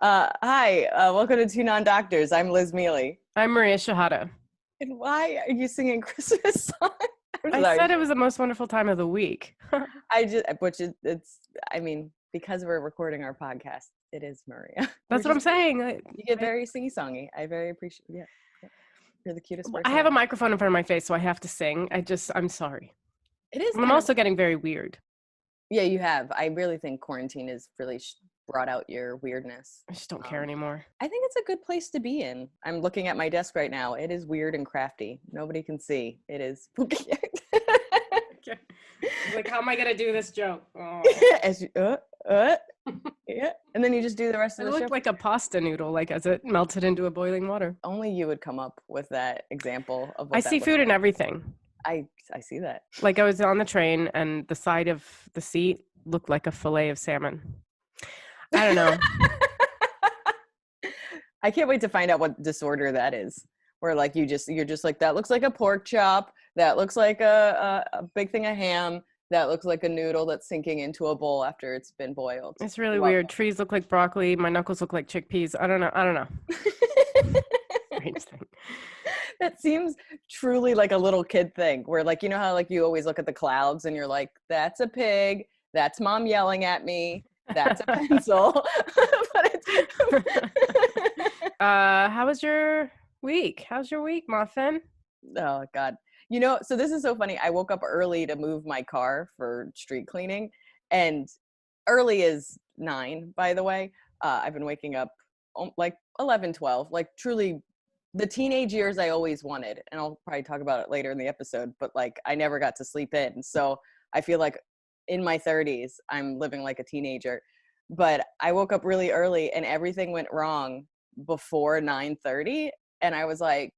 Hi, welcome to Two Non-Doctors. I'm Liz Mealy. I'm Maria Shahada. And why are you singing Christmas songs? I'm I sorry. said it was the most wonderful time of the week. I mean, because we're recording our podcast, it is Maria. That's what I'm saying. You get very sing-songy. I very appreciate it. Yeah, yeah. You're the cutest I person have a ever. microphone in front of my face, so I have to sing. I'm sorry. It is I'm kind of, also getting very weird. yeah, you have. I really think quarantine has really brought out your weirdness. I just don't care anymore. I think it's a good place to be in. I'm looking at my desk right now. It is weird and crafty. Nobody can see. It is. Okay. Like, how am I going to do this joke? Oh. As you, yeah, and then you just do the rest I of the looked show. like a pasta noodle, like as it melted into a boiling water. Only you would come up with that example of what I that see looks food like. in everything. I see that. Like I was on the train and the side of the seat looked like a fillet of salmon. I don't know. I can't wait to find out what disorder that is. Where like you're just like, that looks like a pork chop. That looks like a big thing of ham. That looks like a noodle that's sinking into a bowl after it's been boiled. It's really Love weird. Trees look like broccoli. My knuckles look like chickpeas. I don't know. it. Strange thing. That seems truly like a little kid thing where like, you know how like you always look at the clouds and you're like, that's a pig, that's mom yelling at me, that's a pencil. But How was your week? How's your week, Muffin? oh God. So this is so funny. I woke up early to move my car for street cleaning, and early is 9, by the way. I've been waking up like 11, 12, like truly the teenage years I always wanted. And I'll probably talk about it later in the episode, but like I never got to sleep in. So I feel like in my 30s, I'm living like a teenager. But I woke up really early and everything went wrong before 9:30. And I was like,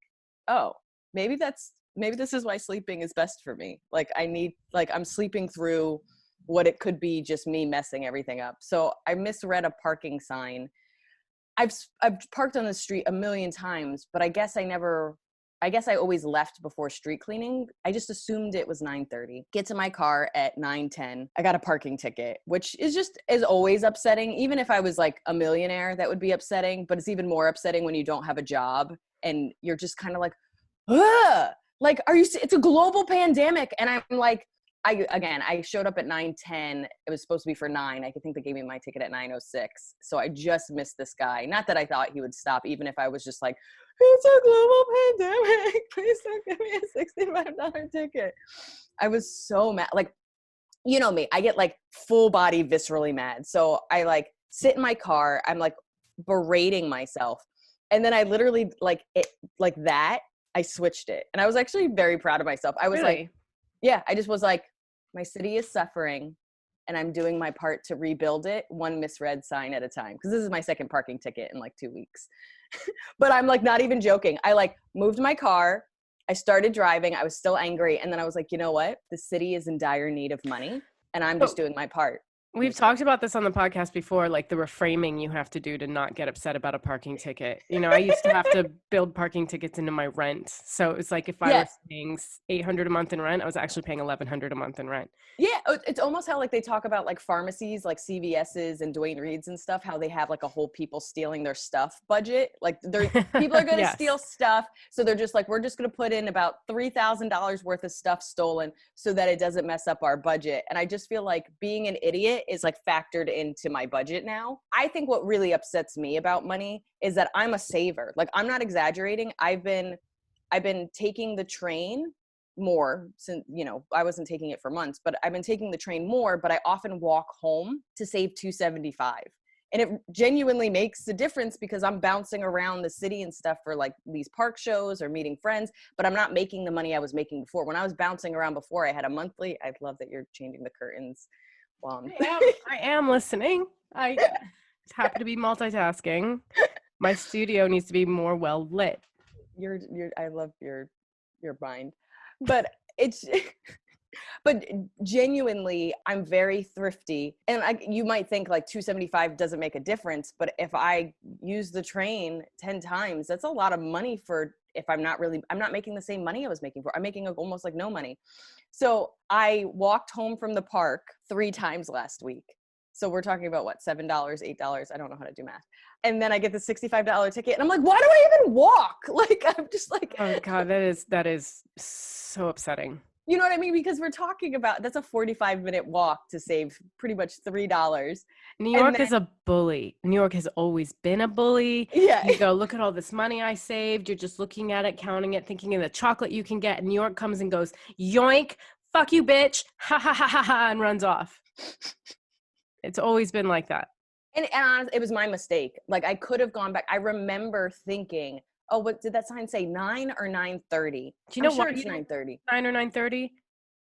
oh, maybe this is why sleeping is best for me. Like I'm sleeping through what it could be just me messing everything up. So I misread a parking sign. I've parked on the street a million times, but I guess I always left before street cleaning. I just assumed it was 9:30. Get to my car at 9:10. I got a parking ticket, which is always upsetting. Even if I was like a millionaire, that would be upsetting, but it's even more upsetting when you don't have a job and you're just kind of like, ugh! Like, it's a global pandemic. And I'm like, I showed up at 9:10. It was supposed to be for 9. I think they gave me my ticket at 9:06. So I just missed this guy. Not that I thought he would stop, even if I was just like, it's a global pandemic. Please don't give me a $65 ticket. I was so mad. Like, you know me, I get like full body viscerally mad. So I like sit in my car. I'm like berating myself. And then I literally I switched it. And I was actually very proud of myself. I was Really? like, yeah, I just was like, my city is suffering and I'm doing my part to rebuild it one misread sign at a time. Because this is my second parking ticket in like 2 weeks. But I'm like, not even joking. I like moved my car. I started driving. I was still angry. And then I was like, you know what? The city is in dire need of money. And I'm just doing my part. We've talked about this on the podcast before, like the reframing you have to do to not get upset about a parking ticket. You know, I used to have to build parking tickets into my rent. So it's like if I was paying $800 a month in rent, I was actually paying $1,100 a month in rent. Yeah, it's almost how like they talk about like pharmacies, like CVS's and Dwayne Reed's and stuff, how they have like a whole people stealing their stuff budget. Like people are going to Yes. steal stuff. So they're just like, we're just going to put in about $3,000 worth of stuff stolen so that it doesn't mess up our budget. And I just feel like being an idiot is like factored into my budget now. I think what really upsets me about money is that I'm a saver. Like I'm not exaggerating. I've been taking the train more since, I wasn't taking it for months, but I've been taking the train more, but I often walk home to save $275. And it genuinely makes a difference because I'm bouncing around the city and stuff for like these park shows or meeting friends, but I'm not making the money I was making before. When I was bouncing around before, I had a monthly. I love that you're changing the curtains. I am listening. I happen to be multitasking. My studio needs to be more well lit. I love your mind, but but genuinely, I'm very thrifty. And you might think like 275 doesn't make a difference, but if I use the train 10 times, that's a lot of money for if I'm not making the same money I was making for. I'm making almost like no money. So I walked home from the park 3 times last week. So we're talking about what, $7, $8? I don't know how to do math. And then I get the $65 ticket and I'm like, why do I even walk? Like, I'm just like, Oh God, that is so upsetting. you know what I mean? Because we're talking about, that's a 45-minute walk to save pretty much $3. New And York then, is a bully. New York has always been a bully. yeah. You go, look at all this money I saved. You're just looking at it, counting it, thinking of the chocolate you can get. And New York comes and goes, yoink, fuck you, bitch, ha ha ha ha ha, and runs off. It's always been like that. And honestly, it was my mistake. Like, I could have gone back. I remember thinking, oh, what did that sign say, 9 or 9:30? Do you I'm know why sure it's you don't 9:30. 9 or 9:30?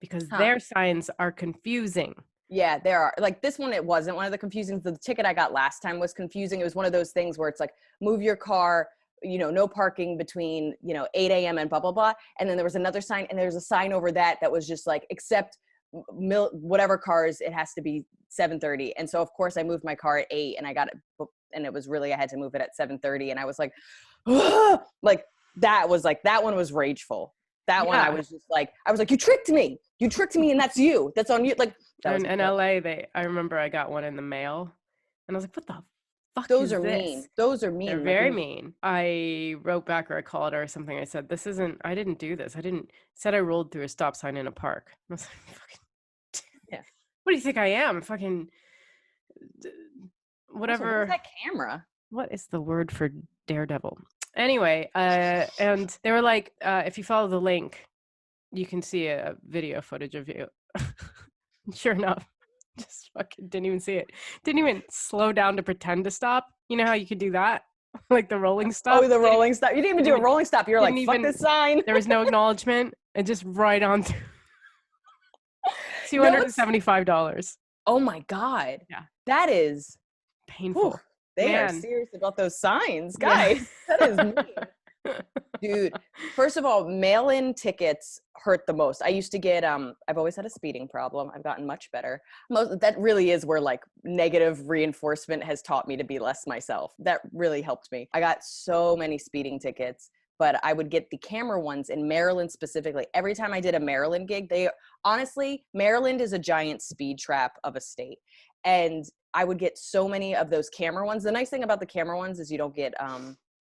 Because Huh. their signs are confusing. Yeah, there are. Like, this one, it wasn't one of the confusing. The ticket I got last time was confusing. It was one of those things where it's like, move your car, no parking between, 8 a.m. and blah, blah, blah. And then there was another sign, and there's a sign over that was just like, except whatever cars, it has to be 7:30. And so, of course, I moved my car at 8, and I got it, and it was really, I had to move it at 7:30. And I was like, like, that one was rageful. That one, I was like, you tricked me. You tricked me, and that's you. That's on you. Like, that was in LA, I remember I got one in the mail, and I was like, what the fuck those is are this? mean. Those are mean. They're very mean. I wrote back, or I called her or something. I said, I didn't do this. Said I rolled through a stop sign in a park. I was like, fucking, yeah. What do you think I am? Fucking whatever. What's that camera? What is the word for daredevil? Anyway, and they were like, if you follow the link, you can see a video footage of you. Sure enough, just fucking didn't even see it. Didn't even slow down to pretend to stop. You know how you could do that? Like the rolling stop. Oh, the rolling stop. You didn't even do a rolling stop. You're like, fuck this sign. There was no acknowledgement. And just right on through. $275. Oh my God. Yeah. That is painful. Whew, they are serious about those signs, guys. Yeah. That is mean. Dude, first of all, mail-in tickets hurt the most. I used to get, I've always had a speeding problem. I've gotten much better. That really is where like negative reinforcement has taught me to be less myself. That really helped me. I got so many speeding tickets, but I would get the camera ones in Maryland specifically. Every time I did a Maryland gig, honestly, Maryland is a giant speed trap of a state. And I would get so many of those camera ones. The nice thing about the camera ones is you don't get,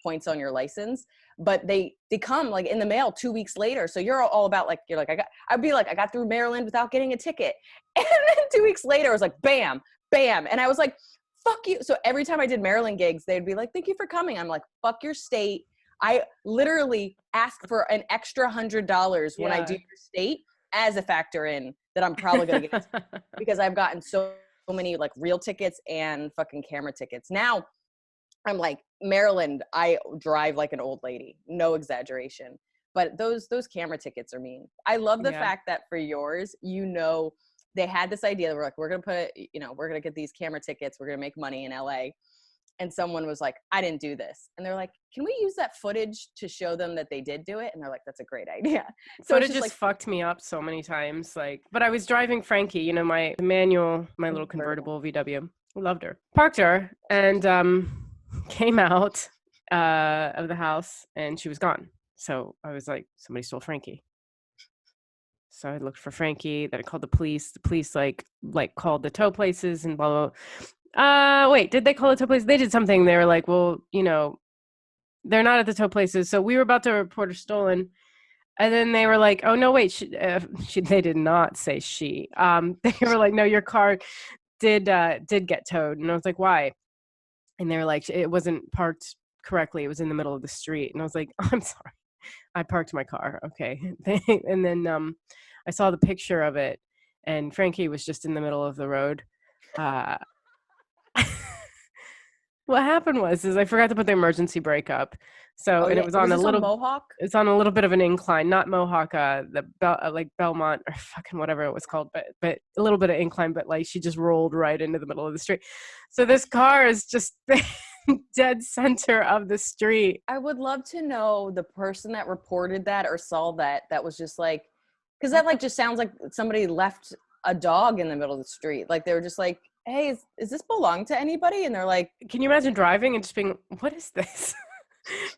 points on your license, but they come like in the mail 2 weeks later. So you're all about like, I'd be like, I got through Maryland without getting a ticket. And then 2 weeks later, it was like, bam, bam. And I was like, fuck you. So every time I did Maryland gigs, they'd be like, thank you for coming. I'm like, fuck your state. I literally ask for an extra $100 when I do your state as a factor in that I'm probably going to get it because I've gotten so many like real tickets and fucking camera tickets. Now I'm like, Maryland, I drive like an old lady, no exaggeration. But those camera tickets are mean. I love the fact that for yours, they had this idea. We're like, we're going to we're going to get these camera tickets. We're going to make money in LA. And someone was like, I didn't do this. And they're like, can we use that footage to show them that they did do it? And they're like, that's a great idea. So footage just fucked me up so many times. Like, but I was driving Frankie, my little convertible VW. Loved her. Parked her and came out of the house and she was gone. So I was like, somebody stole Frankie. So I looked for Frankie. Then I called the police. The police like called the tow places and blah, blah. Wait, did they call the tow places? They did something. They were like, well, they're not at the tow places. So we were about to report her stolen. And then they were like, oh, no, wait. They did not say she. They were like, no, your car did get towed. And I was like, why? And they were like, it wasn't parked correctly. It was in the middle of the street. And I was like, oh, I'm sorry. I parked my car. Okay. And then I saw the picture of it and Frankie was just in the middle of the road. What happened was I forgot to put the emergency brake up. So and it was on a little Mohawk. It's on a little bit of an incline, not Mohawk, like Belmont or fucking whatever it was called, but a little bit of incline. But like she just rolled right into the middle of the street. So this car is just dead center of the street. I would love to know the person that reported that or saw that was just like, because that like just sounds like somebody left a dog in the middle of the street. Like they were just like, hey, is this belong to anybody? And they're like, can you imagine driving and just being, what is this?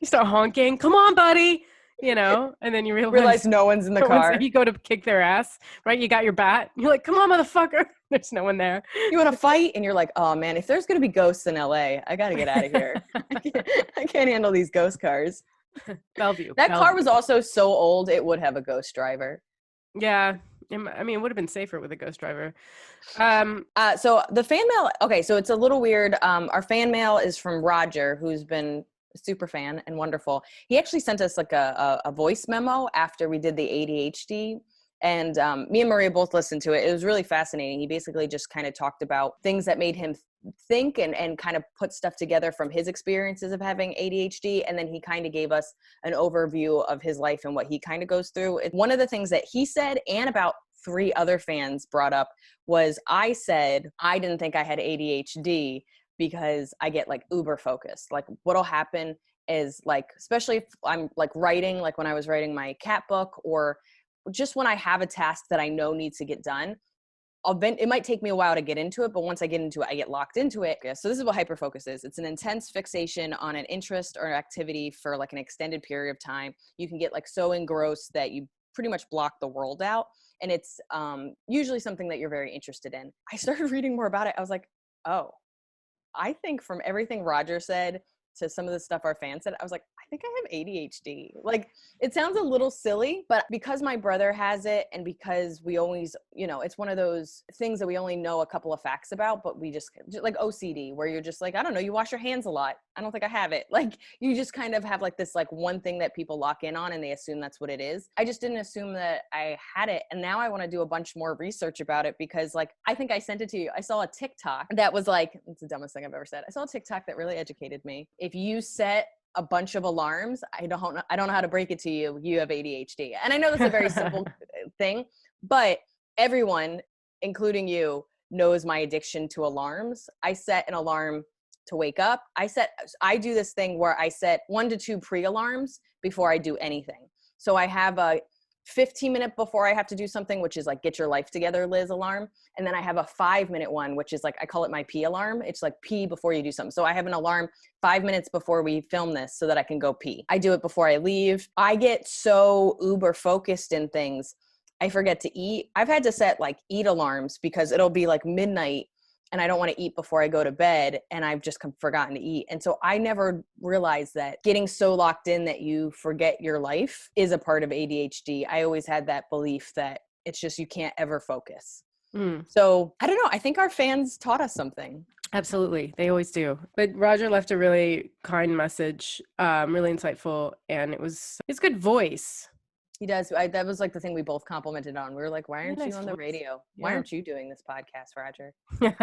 You start honking. Come on, buddy. you know, and then you Realize realize no one's in the no one's, car. you go to kick their ass, right? You got your bat. You're like, come on, motherfucker. There's no one there. You want to fight? And you're like, oh man, if there's going to be ghosts in LA, I got to get out of here. I can't handle these ghost cars. Bellevue. That car was also so old, it would have a ghost driver. Yeah. I mean, it would have been safer with a ghost driver. So the fan mail, okay, so it's a little weird. Our fan mail is from Roger, who's been a super fan and wonderful. He actually sent us like a voice memo after we did the ADHD. And me and Maria both listened to it. It was really fascinating. He basically just kind of talked about things that made him think and kind of put stuff together from his experiences of having ADHD. And then he kind of gave us an overview of his life and what he kind of goes through. One of the things that he said, and about 3 other fans brought up, was I said I didn't think I had ADHD because I get like uber focused. Like what'll happen is, like, especially if I'm like writing, like when I was writing my cat book, or just when I have a task that I know needs to get done, it might take me a while to get into it, but once I get into it, I get locked into it. So this is what hyperfocus is. It's an intense fixation on an interest or activity for like an extended period of time. You can get like so engrossed that you pretty much block the world out. And it's usually something that you're very interested in. I started reading more about it. I was like, oh, I think from everything Roger said to some of the stuff our fans said, I was like, I think I have ADHD. Like, it sounds a little silly, but because my brother has it, and because we always, you know, it's one of those things that we only know a couple of facts about, but we just like OCD, where you're just like, I don't know, you wash your hands a lot. I don't think I have it. Like, you just kind of have like this like one thing that people lock in on and they assume that's what it is. I just didn't assume that I had it. And now I want to do a bunch more research about it, because like, I think I sent it to you. I saw a TikTok that was like, it's the dumbest thing I've ever said. I saw a TikTok that really educated me. If you set a bunch of alarms, I don't know how to break it to you, you have ADHD. And I know that's a very simple thing, but everyone, including you, knows my addiction to alarms. I set an alarm to wake up. I do this thing where I set 1 to 2 pre-alarms before I do anything. So I have a 15-minute before I have to do something, which is like, get your life together, Liz alarm. And then I have a 5-minute one, which is like, I call it my pee alarm. It's like pee before you do something. So I have an alarm 5 minutes before we film this so that I can go pee. I do it before I leave. I get so uber focused in things, I forget to eat. I've had to set like eat alarms because it'll be like midnight and I don't want to eat before I go to bed, and I've just forgotten to eat. And so I never realized that getting so locked in that you forget your life is a part of ADHD. I always had that belief that it's just, you can't ever focus. So I don't know. I think our fans taught us something. Absolutely. They always do. But Roger left a really kind message, really insightful, and it's good voice. He does. That was like the thing we both complimented on. We were like, why aren't you on the radio? Yeah. Why aren't you doing this podcast, Roger? Come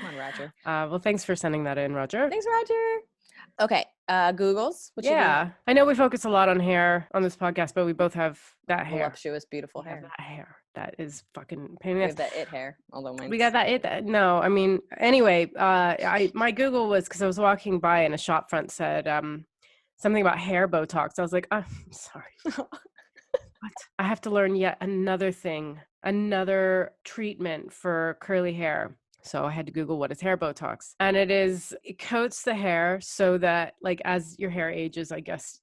on, Roger. Well, thanks for sending that in, Roger. Thanks, Roger. Okay. Googles. Yeah. I know we focus a lot on hair on this podcast, but we both have that hair. Voluptuous, beautiful hair. That hair. That is fucking pain in the the ass. We have that it hair, although mine. We got that it. No, I mean, anyway, my Google was, because I was walking by and a shop front said something about hair Botox. I was like, I'm sorry. What? I have to learn yet another thing, another treatment for curly hair. So I had to Google what is hair Botox. And it coats the hair so that, like, as your hair ages, I guess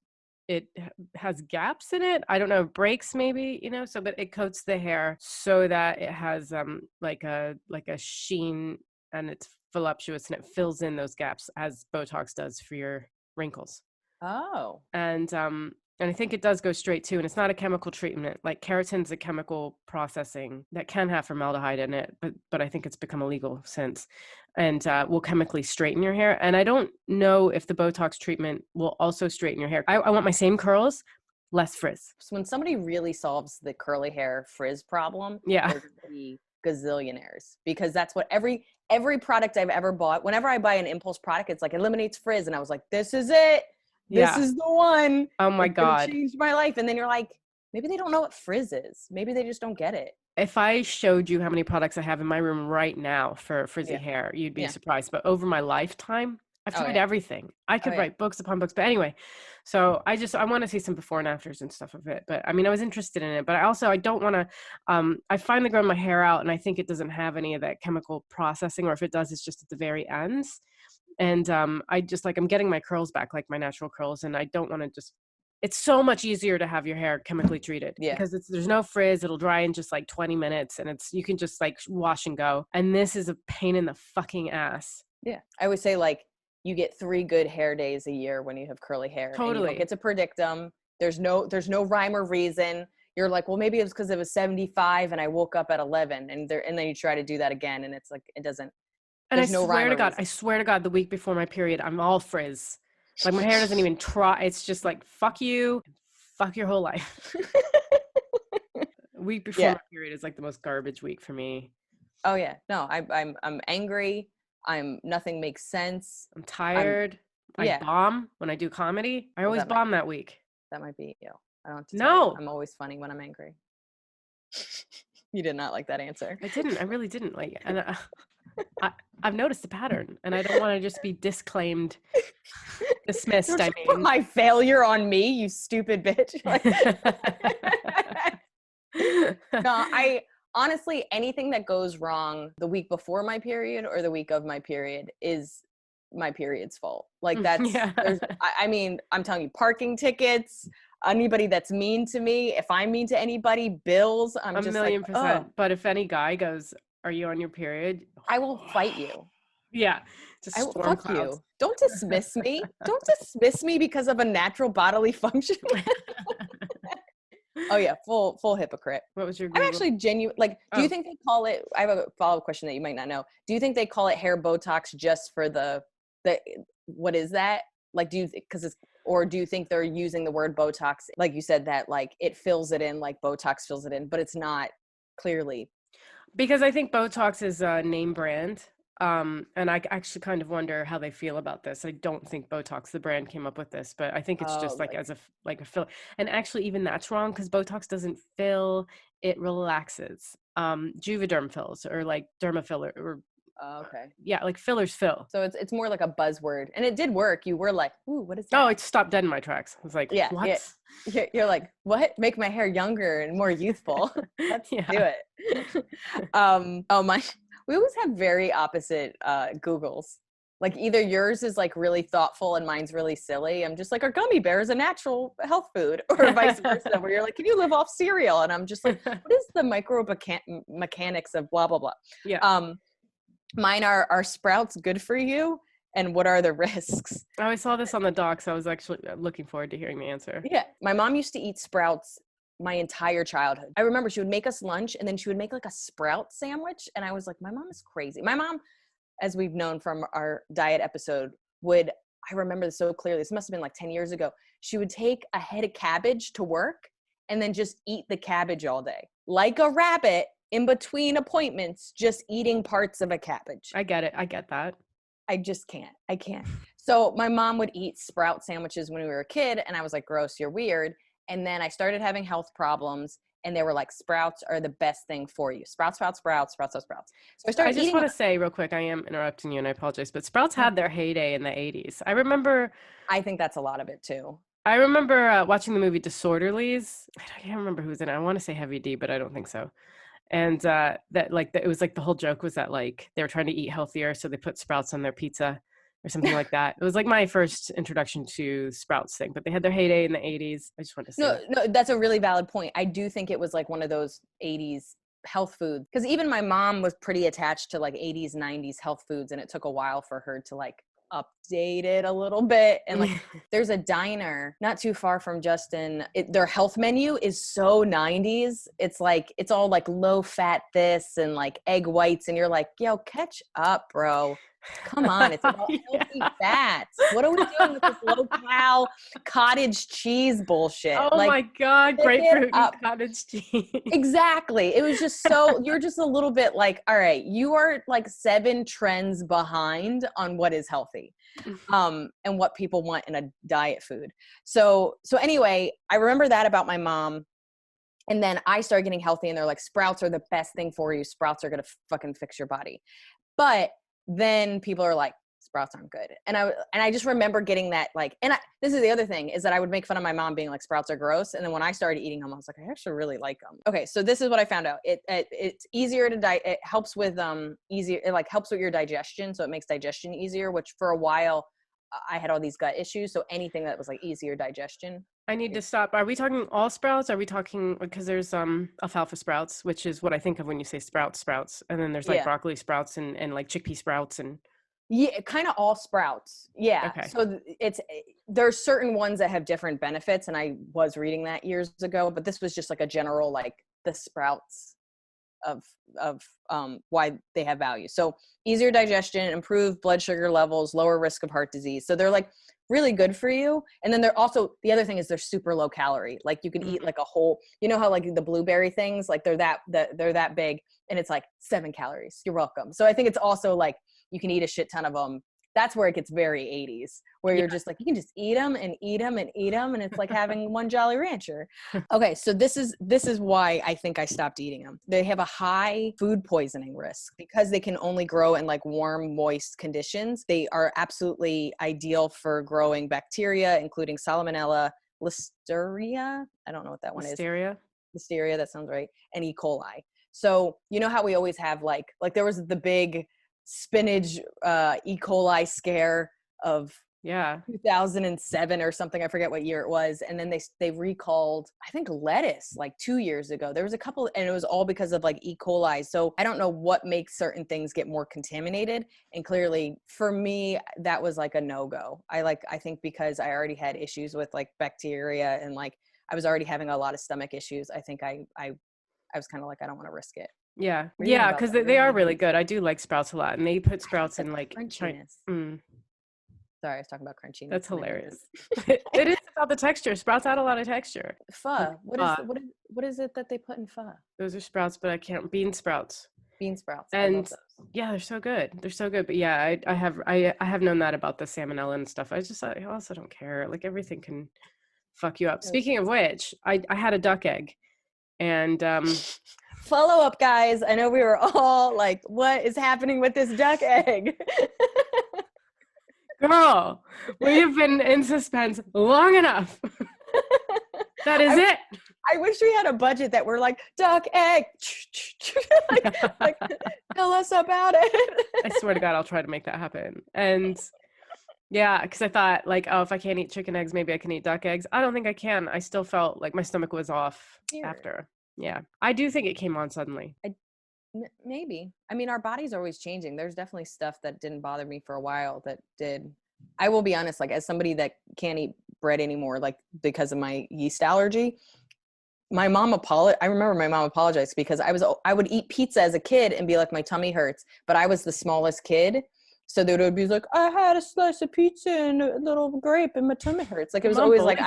it has gaps in it. I don't know, breaks maybe, but it coats the hair so that it has like a sheen, and it's voluptuous, and it fills in those gaps as Botox does for your wrinkles. Oh. And I think it does go straight to, and it's not a chemical treatment. Like, keratin's a chemical processing that can have formaldehyde in it, but I think it's become illegal since, and will chemically straighten your hair. And I don't know if the Botox treatment will also straighten your hair. I want my same curls, less frizz. So when somebody really solves the curly hair frizz problem, yeah, they're the gazillionaires, because that's what every product I've ever bought, whenever I buy an impulse product, it's like eliminates frizz, and I was like, this is it. This is the one. Oh my God. It changed my life. And then you're like, maybe they don't know what frizz is. Maybe they just don't get it. If I showed you how many products I have in my room right now for frizzy hair, you'd be surprised. But over my lifetime, I've tried everything. I could write books upon books. But anyway, so I want to see some before and afters and stuff of it. But I mean, I was interested in it. But I don't want to, I finally grown my hair out, and I think it doesn't have any of that chemical processing, or if it does, it's just at the very ends. And I'm getting my curls back, like my natural curls, and I don't want to just it's so much easier to have your hair chemically treated because there's no frizz. It'll dry in just like 20 minutes and you can just like wash and go. And this is a pain in the fucking ass. Yeah. I would say like you get 3 good hair days a year when you have curly hair and you don't get to predict them. There's no rhyme or reason. You're like, well, maybe it's because it was 75 and I woke up at 11 and then you try to do that again. And it's like, it doesn't, and I swear to God, the week before my period, I'm all frizz. Like my hair doesn't even try. It's just like, fuck you, fuck your whole life. Week before my period is like the most garbage week for me. Oh yeah. No, I'm angry. Nothing makes sense. I'm tired. I bomb when I do comedy. I always bomb that week. That might be you. I don't have to tell you. I'm always funny when I'm angry. You did not like that answer. I didn't. I really didn't like it. And I've noticed a pattern, and I don't want to just be dismissed. Don't you put my failure on me, you stupid bitch. No, I honestly, anything that goes wrong the week before my period or the week of my period is my period's fault. Like that's, I mean, I'm telling you, parking tickets, anybody that's mean to me, if I'm mean to anybody, bills, I'm just like, 1,000,000%. But if any guy goes, are you on your period? I will fight you. Yeah. Fuck you. Don't dismiss me. Don't dismiss me because of a natural bodily function. Oh yeah, full hypocrite. What was your Google? I'm actually genuine. Like, do you think they call it, I have a follow-up question that you might not know. Do you think they call it hair Botox just for the what is that? Like, or do you think they're using the word Botox, like you said, that like it fills it in, like Botox fills it in, but it's not clearly? Because I think Botox is a name brand. And I actually kind of wonder how they feel about this. I don't think Botox, the brand, came up with this, but I think it's just like as a fill. And actually, even that's wrong because Botox doesn't fill; it relaxes. Juvederm fills or like Dermafiller or like fillers fill. So it's more like a buzzword, and it did work. You were like, "Ooh, what is that?" Oh, it stopped dead in my tracks. I was like, "What?" Yeah. You're like, "What? Make my hair younger and more youthful." Let's do it. We always have very opposite Googles. Like either yours is like really thoughtful and mine's really silly. I'm just like, are gummy bears a natural health food? Or vice versa, where you're like, can you live off cereal? And I'm just like, what is the mechanics of blah, blah, blah? Yeah. Mine are sprouts good for you? And what are the risks? Oh, I saw this on the doc, so I was actually looking forward to hearing the answer. Yeah. My mom used to eat sprouts my entire childhood. I remember she would make us lunch and then she would make like a sprout sandwich. And I was like, my mom is crazy. My mom, as we've known from our diet episode, I remember this so clearly. This must've been like 10 years ago. She would take a head of cabbage to work and then just eat the cabbage all day. Like a rabbit in between appointments, just eating parts of a cabbage. I get it. I get that. I just can't. I can't. So my mom would eat sprout sandwiches when we were a kid. And I was like, gross, you're weird. And then I started having health problems and they were like, sprouts are the best thing for you. Sprouts. So I just want to say real quick, I am interrupting you and I apologize, but sprouts had their heyday in the 80s. I think that's a lot of it too. I remember watching the movie Disorderlies. I can't remember who's in it. I want to say Heavy D, but I don't think so. And it was like the whole joke was that like they were trying to eat healthier. So they put sprouts on their pizza or something like that. It was like my first introduction to sprouts thing, but they had their heyday in the 80s. I just wanted to say No, that's a really valid point. I do think it was like one of those 80s health foods because even my mom was pretty attached to like 80s, 90s health foods. And it took a while for her to like update it a little bit. And like there's a diner not too far from Justin. Their health menu is so 90s. It's like, it's all like low fat this and like egg whites. And you're like, yo, catch up, bro. Come on, it's about healthy fats. What are we doing with this low-cal cottage cheese bullshit? Oh like, my God, grapefruit and cottage cheese. Exactly. It was just so, you're just a little bit like, all right, you are like 7 trends behind on what is healthy and what people want in a diet food. So anyway, I remember that about my mom. And then I started getting healthy and they're like, sprouts are the best thing for you. Sprouts are going to fucking fix your body. But then people are like, sprouts aren't good. And I just remember getting that like, this is the other thing is that I would make fun of my mom being like, sprouts are gross. And then when I started eating them, I was like, I actually really like them. Okay. So this is what I found out. It's easier to it helps with, it like helps with your digestion. So it makes digestion easier, which for a while I had all these gut issues. So anything that was like easier digestion. I need to stop. Are we talking all sprouts? Are we talking, because there's alfalfa sprouts, which is what I think of when you say sprouts, and then there's like Yeah. broccoli sprouts and like chickpea sprouts and Yeah, kind of all sprouts. Yeah. okay. So there's certain ones that have different benefits, and I was reading that years ago, but this was just like a general, like the sprouts of why they have value. So easier digestion, improved blood sugar levels, lower risk of heart disease. So they're like really good for you. And then they're also, the other thing is they're super low calorie. Like you can eat like a whole, you know how like the blueberry things, like they're that big and it's like 7 calories. You're welcome. So I think it's also like you can eat a shit ton of them. That's where it gets very 80s, where you're just like, you can just eat them and eat them and eat them. And it's like having one Jolly Rancher. Okay. So this is why I think I stopped eating them. They have a high food poisoning risk because they can only grow in like warm, moist conditions. They are absolutely ideal for growing bacteria, including Salmonella, Listeria. I don't know what that one is. Listeria, that sounds right. And E. coli. So you know how we always have like there was the big spinach E. coli scare of 2007 or something. I forget what year it was. And then they recalled, I think, lettuce like 2 years ago. There was a couple, and it was all because of like E. coli. So I don't know what makes certain things get more contaminated. And clearly for me, that was like a no-go. I think because I already had issues with like bacteria and like I was already having a lot of stomach issues. I think I was kind of like, I don't want to risk it. Yeah, because they are really good. I do like sprouts a lot, and they put sprouts in like crunchiness. Sorry, I was talking about crunchiness. That's hilarious. It is about the texture. Sprouts add a lot of texture. Pho. What is it that they put in pho? Those are sprouts, but I can't. Bean sprouts. Bean sprouts. And I love those. Yeah, they're so good. They're so good. But yeah, I have known that about the salmonella and stuff. I also don't care. Like everything can fuck you up. Speaking of which, I had a duck egg, and follow up, guys. I know we were all like, what is happening with this duck egg? Girl, we have been in suspense long enough. That is it. I wish we had a budget that we're like, duck egg. like, tell us about it. I swear to God, I'll try to make that happen. And yeah, because I thought like, oh, if I can't eat chicken eggs, maybe I can eat duck eggs. I don't think I can. I still felt like my stomach was off after. Yeah, I do think it came on suddenly. Maybe. I mean, our bodies are always changing. There's definitely stuff that didn't bother me for a while that did. I will be honest, like as somebody that can't eat bread anymore, like because of my yeast allergy, I remember my mom apologized because I would eat pizza as a kid and be like, my tummy hurts, but I was the smallest kid. So they would be like, I had a slice of pizza and a little grape and my tummy hurts. Like it was always like,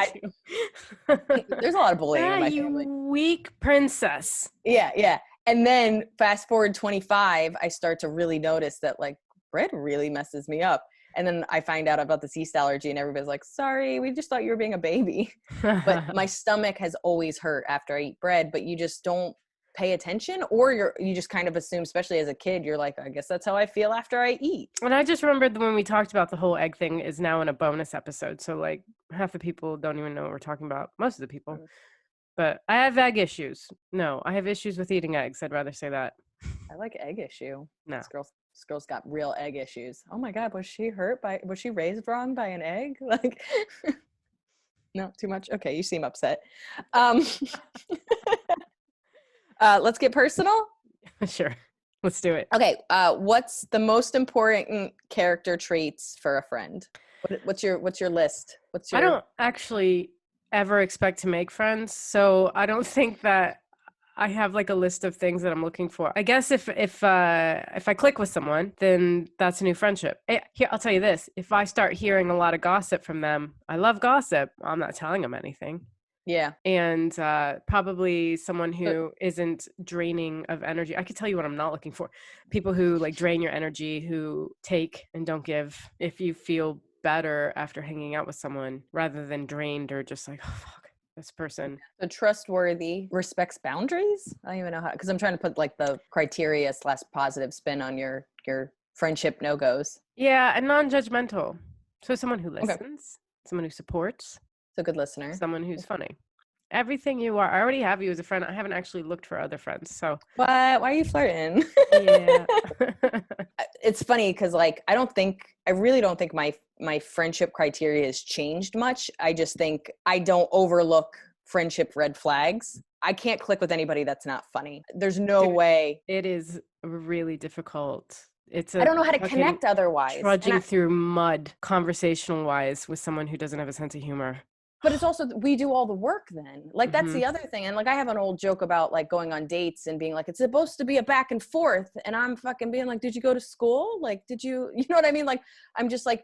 there's a lot of bullying in my family. You weak princess. Yeah. And then fast forward 25, I start to really notice that like bread really messes me up. And then I find out about this yeast allergy and everybody's like, sorry, we just thought you were being a baby. But my stomach has always hurt after I eat bread, but you just don't pay attention, or you just kind of assume, especially as a kid, you're like, I guess that's how I feel after I eat. And I just remembered when we talked about the whole egg thing is now in a bonus episode. So like half the people don't even know what we're talking about. Most of the people. But I have egg issues. No, I have issues with eating eggs. I'd rather say that. I like egg issue. No. This girl's got real egg issues. Oh my God, was she raised wrong by an egg? Like, no, too much? Okay, you seem upset. Let's get personal. Sure. Let's do it. Okay. What's the most important character traits for a friend? What's your list? I don't actually ever expect to make friends, so I don't think that I have like a list of things that I'm looking for. I guess if I click with someone, then that's a new friendship. Here, I'll tell you this: if I start hearing a lot of gossip from them, I love gossip. I'm not telling them anything. Yeah. And probably someone who isn't draining of energy. I could tell you what I'm not looking for. People who like drain your energy, who take and don't give. If you feel better after hanging out with someone rather than drained or just like, oh, fuck, this person. So trustworthy, respects boundaries? I don't even know how, because I'm trying to put like the criteria / positive spin on your friendship no-goes. Yeah, and non-judgmental. So someone who listens, someone who supports. So good listener. Someone who's funny. everything you are. I already have you as a friend. I haven't actually looked for other friends. So Why are you flirting? yeah. It's funny because like I really don't think my friendship criteria has changed much. I just think I don't overlook friendship red flags. I can't click with anybody that's not funny. There's no Dude, way. it is really difficult. It's I a don't know how to fucking connect otherwise. trudging through mud conversational wise with someone who doesn't have a sense of humor. But it's also, we do all the work then. Like, that's Mhm. the other thing. And like, I have an old joke about like going on dates and being like, it's supposed to be a back and forth. And I'm fucking being like, did you go to school? Like, did you know what I mean? Like, I'm just like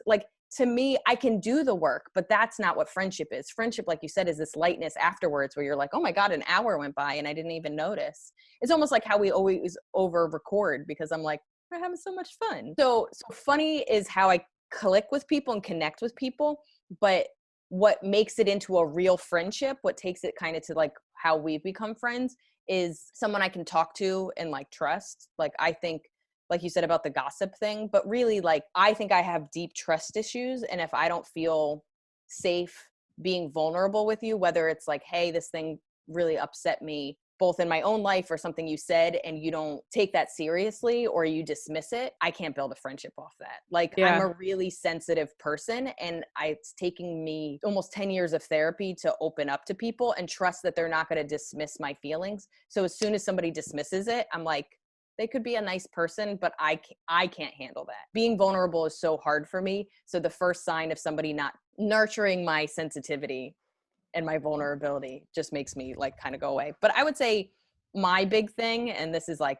like, to me, I can do the work, but that's not what friendship is. Friendship, like you said, is this lightness afterwards where you're like, oh my God, an hour went by and I didn't even notice. It's almost like how we always over record because I'm like, we're having so much fun. So funny is how I click with people and connect with people, but what makes it into a real friendship, what takes it kind of to like how we've become friends, is someone I can talk to and like trust. Like, I think, like you said about the gossip thing, but really, like, I think I have deep trust issues. And if I don't feel safe being vulnerable with you, whether it's like, hey, this thing really upset me, both in my own life or something you said, and you don't take that seriously or you dismiss it, I can't build a friendship off that. Like, I'm Yeah. a really sensitive person, and it's taking me almost 10 years of therapy to open up to people and trust that they're not going to dismiss my feelings. So as soon as somebody dismisses it, I'm like, they could be a nice person, but I can't handle that. Being vulnerable is so hard for me. So the first sign of somebody not nurturing my sensitivity and my vulnerability just makes me like kind of go away. But I would say my big thing, and this is like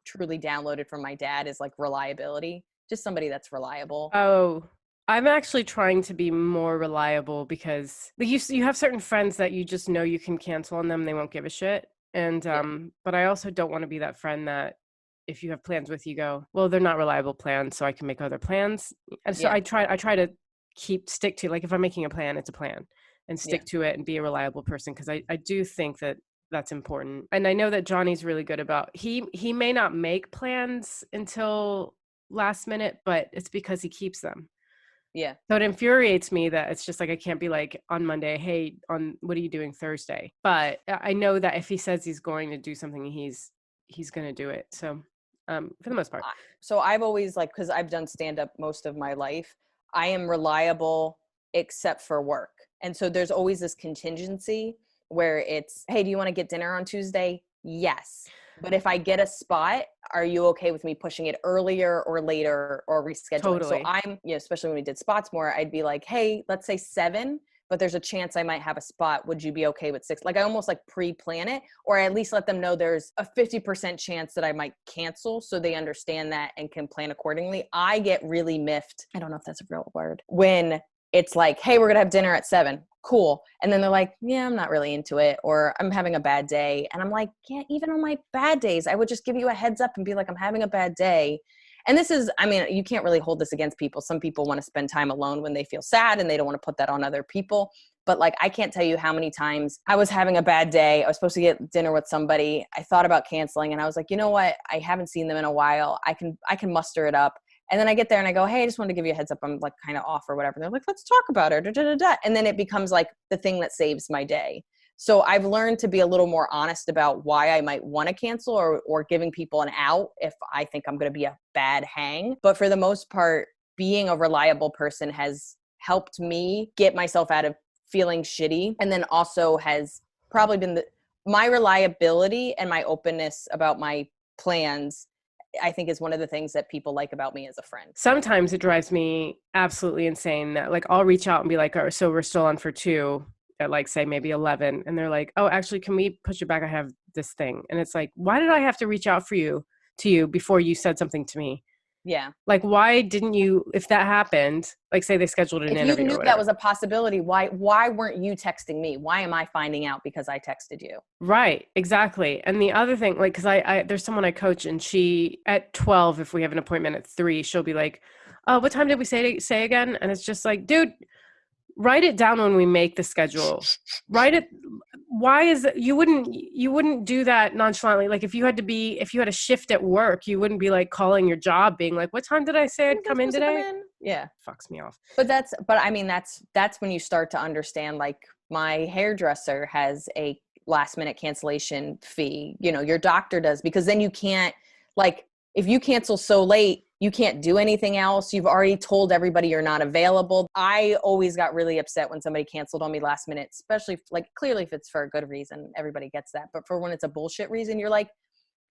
truly downloaded from my dad, is like reliability. Just somebody that's reliable. Oh, I'm actually trying to be more reliable because like you have certain friends that you just know you can cancel on them, they won't give a shit. And Yeah. but I also don't want to be that friend that if you have plans with you go, well, they're not reliable plans, so I can make other plans. And so Yeah. I try to stick to, like, if I'm making a plan, it's a plan, and Yeah. stick to it and be a reliable person because I do think that that's important. And I know that Johnny's really good about he may not make plans until last minute, but it's because he keeps them. Yeah. So it infuriates me that it's just like I can't be like on Monday, hey, on what are you doing Thursday? But I know that if he says he's going to do something, he's going to do it. So for the most part. So I've always, like, because I've done stand up most of my life, I am reliable except for work. And so there's always this contingency where it's, hey, do you want to get dinner on Tuesday? Yes. But if I get a spot, are you okay with me pushing it earlier or later or rescheduling? So Totally. I'm, especially when we did spots more, I'd be like, hey, let's say 7, but there's a chance I might have a spot. Would you be okay with 6? Like, I almost like pre-plan it, or I at least let them know there's a 50% chance that I might cancel, so they understand that and can plan accordingly. I get really miffed, I don't know if that's a real word, when it's like, hey, we're gonna have dinner at 7. Cool. And then they're like, yeah, I'm not really into it, or I'm having a bad day. And I'm like, yeah, even on my bad days, I would just give you a heads up and be like, I'm having a bad day. And this is, I mean, you can't really hold this against people. Some people want to spend time alone when they feel sad and they don't want to put that on other people. But like, I can't tell you how many times I was having a bad day. I was supposed to get dinner with somebody. I thought about canceling and I was like, you know what? I haven't seen them in a while. I can muster it up. And then I get there and I go, hey, I just wanted to give you a heads up. I'm like kind of off or whatever. And they're like, let's talk about it. Da, da, da, da. And then it becomes like the thing that saves my day. So I've learned to be a little more honest about why I might want to cancel, or giving people an out if I think I'm going to be a bad hang. But for the most part, being a reliable person has helped me get myself out of feeling shitty. And then also has probably been my reliability and my openness about my plans, I think, is one of the things that people like about me as a friend. Sometimes it drives me absolutely insane that like I'll reach out and be like, oh, so we're still on for 2 at like say maybe 11. And they're like, oh, actually, can we push it back? I have this thing. And it's like, why did I have to reach out to you before you said something to me? Yeah. Like, why didn't you, if that happened, like say they scheduled an interview. If you knew or whatever, that was a possibility, why weren't you texting me? Why am I finding out because I texted you? Right, exactly. And the other thing, like, because I there's someone I coach, and she at 12, if we have an appointment at 3, she'll be like, oh, what time did we say again? And it's just like, dude, write it down when we make the schedule. Write it. Why is it you wouldn't do that nonchalantly? Like if you had a shift at work, you wouldn't be like calling your job being like, what time did I say I'd come in today? Yeah. Fucks me off. But I mean, that's when you start to understand, like, my hairdresser has a last minute cancellation fee, you know, your doctor does, because then you can't, like, if you cancel so late, you can't do anything else. You've already told everybody you're not available. I always got really upset when somebody canceled on me last minute, especially, like, clearly if it's for a good reason, everybody gets that. But for when it's a bullshit reason, you're like,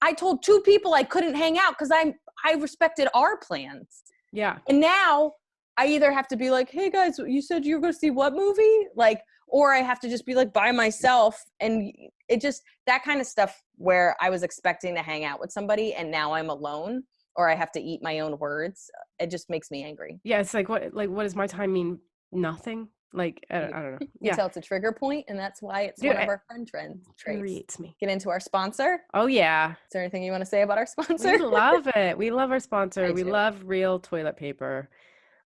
I told 2 people I couldn't hang out because I respected our plans. Yeah. And now I either have to be like, hey guys, you said you were going to see what movie? Like, or I have to just be like by myself. And it just, that kind of stuff where I was expecting to hang out with somebody and now I'm alone, or I have to eat my own words. It just makes me angry. Yeah. It's like, what does my time mean? Nothing. Like, I don't know. You Yeah. tell it's a trigger point, and that's why it's Dude, one of our friend traits. Infuriates me. Get into our sponsor. Oh yeah. Is there anything you want to say about our sponsor? We love it. We love our sponsor. We do. love Real toilet paper.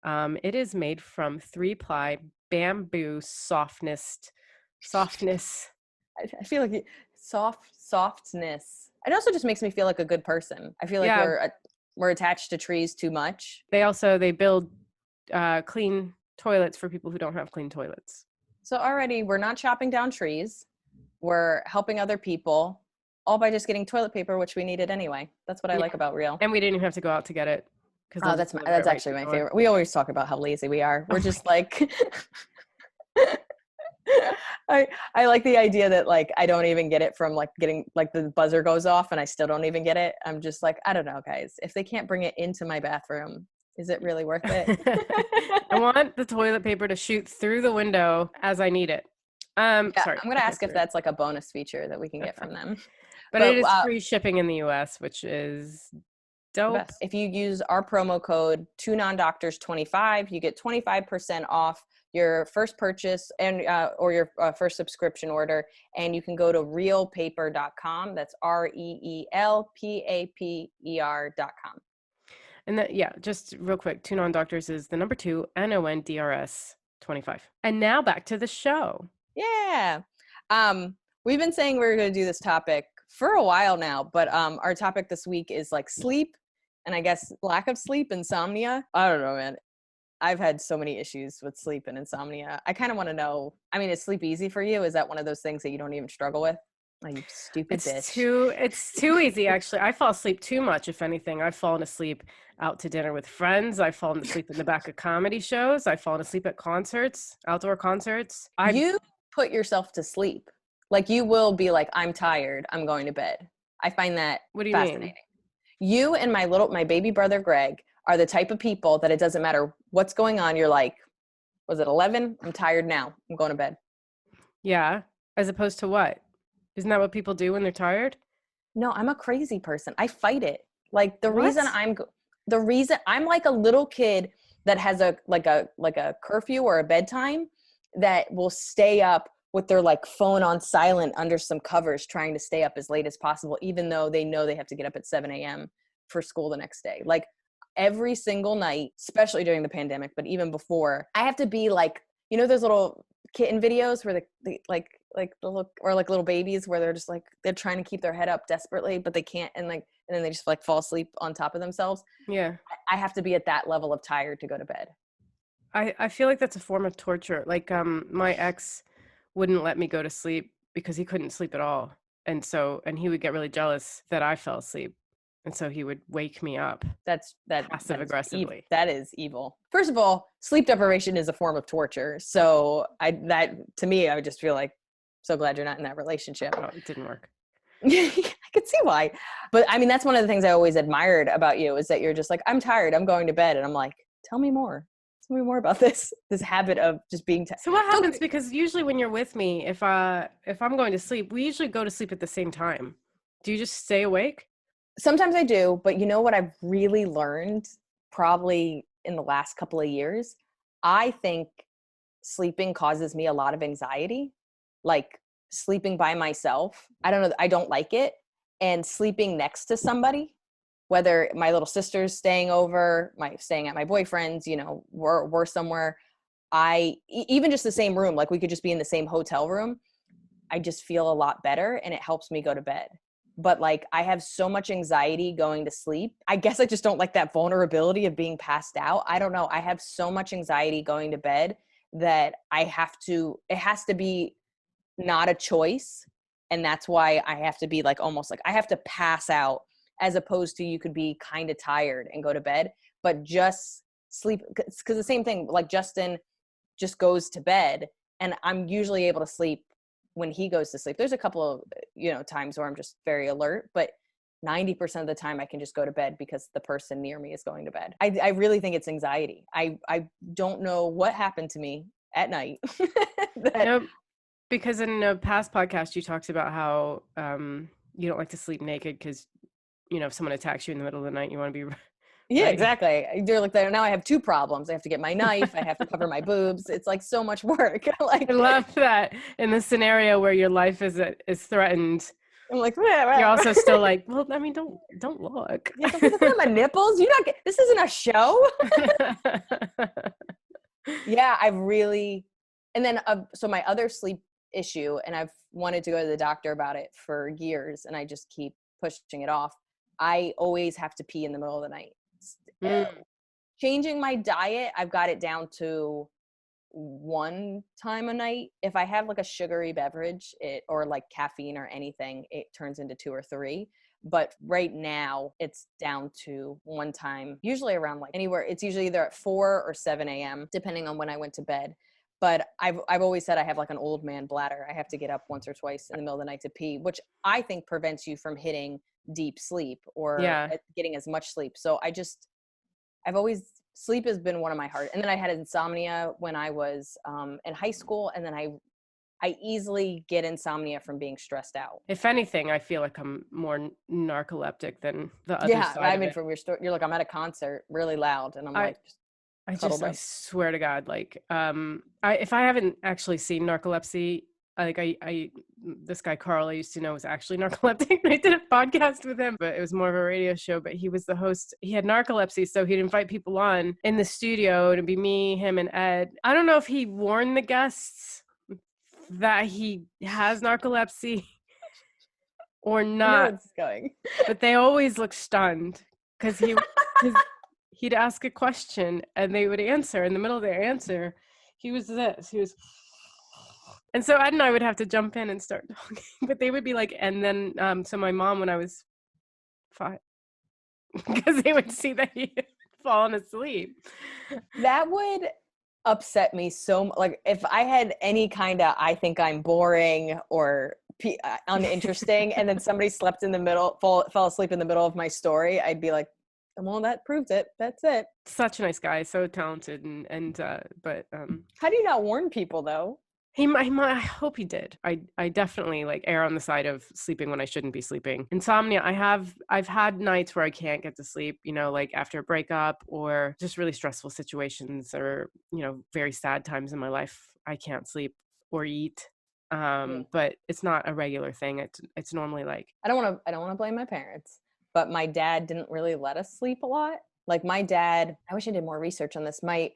It is made from 3-ply bamboo softness. I feel like softness. It also just makes me feel like a good person. I feel like we're attached to trees too much. They build clean toilets for people who don't have clean toilets. So already we're not chopping down trees. We're helping other people, all by just getting toilet paper, which we needed anyway. That's what I like about Real. And we didn't even have to go out to get it. Oh, that's actually my favorite. We always talk about how lazy we are. We're just like, I like the idea that, like, I don't even get it from, like, getting, like, the buzzer goes off and I still don't even get it. I'm just like, I don't know, guys. If they can't bring it into my bathroom, is it really worth it? I want the toilet paper to shoot through the window as I need it. Sorry. I'm going to ask if that's like a bonus feature that we can get from them. But it is free shipping in the US, which is dope. If you use our promo code 2nondoctors25, you get 25% off your first purchase and or your first subscription order, and you can go to realpaper.com. That's REELPAPER.com. And that, just real quick, 2nondoctors is the number 2 NONDRS 25. And now back to the show. Yeah. We've been saying we're going to do this topic for a while now, but our topic this week is like sleep, and I guess lack of sleep, insomnia. I don't know, man. I've had so many issues with sleep and insomnia. I kind of want to know, I mean, is sleep easy for you? Is that one of those things that you don't even struggle with? Like, you stupid bitch. It's too easy, actually. I fall asleep too much, if anything. I've fallen asleep out to dinner with friends. I've fallen asleep in the back of comedy shows. I've fallen asleep at concerts, outdoor concerts. You put yourself to sleep. Like, you will be like, I'm tired, I'm going to bed. I find that fascinating. Mean? You and my baby brother, Greg, are the type of people that it doesn't matter what's going on. You're like, was it 11? I'm tired now. I'm going to bed. Yeah. As opposed to what? Isn't that what people do when they're tired? No, I'm a crazy person. I fight it. Like, the reason I'm like a little kid that has a curfew or a bedtime that will stay up with their, like, phone on silent under some covers, trying to stay up as late as possible, even though they know they have to get up at 7 a.m. for school the next day. Like, every single night, especially during the pandemic, but even before, I have to be like, you know, those little kitten videos where the little babies where they're just like, they're trying to keep their head up desperately, but they can't. And then they just, like, fall asleep on top of themselves. Yeah. I have to be at that level of tired to go to bed. I feel like that's a form of torture. Like, my ex wouldn't let me go to sleep because he couldn't sleep at all. And he would get really jealous that I fell asleep. And so he would wake me up. That's passive aggressively. That is evil. First of all, sleep deprivation is a form of torture. So to me, I would just feel like, so glad you're not in that relationship. Oh, it didn't work. I could see why. But I mean, that's one of the things I always admired about you, is that you're just like, I'm tired, I'm going to bed. And I'm like, tell me more about this habit of just being tired. So what happens? Because usually when you're with me, if I'm going to sleep, we usually go to sleep at the same time. Do you just stay awake? Sometimes I do, but you know what I've really learned probably in the last couple of years? I think sleeping causes me a lot of anxiety. Like, sleeping by myself, I don't know, I don't like it. And sleeping next to somebody, whether my little sister's staying over, staying at my boyfriend's, you know, we're somewhere, even just the same room, like we could just be in the same hotel room, I just feel a lot better and it helps me go to bed. but like I have so much anxiety going to sleep. I guess I just don't like that vulnerability of being passed out. I don't know. I have so much anxiety going to bed that it has to be not a choice. And that's why I have to be like, almost like I have to pass out, as opposed to you could be kind of tired and go to bed, but just sleep. Cause the same thing, like Justin just goes to bed and I'm usually able to sleep when he goes to sleep. There's a couple of, times where I'm just very alert, but 90% of the time I can just go to bed because the person near me is going to bed. I really think it's anxiety. I don't know what happened to me at night. Nope. Because in a past podcast, you talked about how you don't like to sleep naked because, if someone attacks you in the middle of the night, you want to be Yeah, ready. exactly. You're like, now I have two problems. I have to get my knife. I have to cover my boobs. It's like so much work. I love that in the scenario where your life is threatened. I'm like, You're also still like, well, I mean, don't look. yeah, don't look at my nipples. This isn't a show. Yeah, and then, so my other sleep issue, and I've wanted to go to the doctor about it for years, and I just keep pushing it off. I always have to pee in the middle of the night. Changing my diet, I've got it down to one time a night. If I have like a sugary beverage, or like caffeine or anything, it turns into 2 or 3. But right now it's down to one time, usually around like anywhere. It's usually either at 4 or 7 a.m., depending on when I went to bed. But I've always said I have like an old man bladder. I have to get up once or twice in the middle of the night to pee, which I think prevents you from hitting deep sleep or Yeah. getting as much sleep. So sleep has been one of my hard. And then I had insomnia when I was in high school, and then I easily get insomnia from being stressed out. If anything, I feel like I'm more narcoleptic than the other Yeah, side I of mean, it. from your story, you're like, I'm at a concert, really loud, and I'm I like, cuddled I up. swear to God, like, if I haven't actually seen narcolepsy, like this guy Carl I used to know was actually narcoleptic. I did a podcast with him, but it was more of a radio show. But he was the host. He had narcolepsy, so he'd invite people on in the studio. It'd be me, him, and Ed. I don't know if he warned the guests that he has narcolepsy or I know where not, this is going. but they always look stunned because he'd ask a question and they would answer. In the middle of their answer, he was, and so Ed and I would have to jump in and start talking, but they would be like, and then, so my mom, when I was 5, because they would see that he had fallen asleep. That would upset me so much. Like if I had any kind of, I think I'm boring or uninteresting, and then somebody slept in the middle, fell asleep in the middle of my story, I'd be like, well, that proves it. That's it. Such a nice guy, so talented, but How do you not warn people though? he might, I hope he did. I definitely like err on the side of sleeping when I shouldn't be sleeping. Insomnia, I've had nights where I can't get to sleep, like after a breakup or just really stressful situations or, very sad times in my life. I can't sleep or eat. But it's not a regular thing. It's normally like, I don't want to blame my parents, but my dad didn't really let us sleep a lot. Like my dad, I wish I did more research on this. My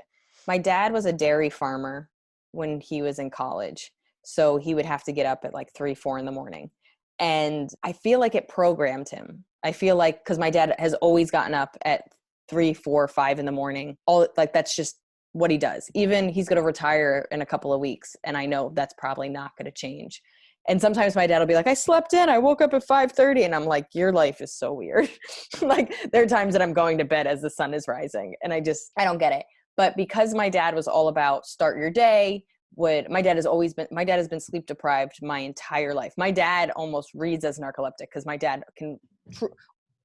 dad was a dairy farmer when he was in college. So he would have to get up at like 3, 4 in the morning. And I feel like it programmed him. I feel like, cause my dad has always gotten up at 3, 4, 5 in the morning. That's just what he does. Even he's going to retire in a couple of weeks. And I know that's probably not going to change. And sometimes my dad will be like, I slept in, I woke up at 5:30. And I'm like, your life is so weird. Like there are times that I'm going to bed as the sun is rising and I don't get it. But because my dad was all about start your day, my dad has been sleep deprived my entire life. My dad almost reads as narcoleptic because my dad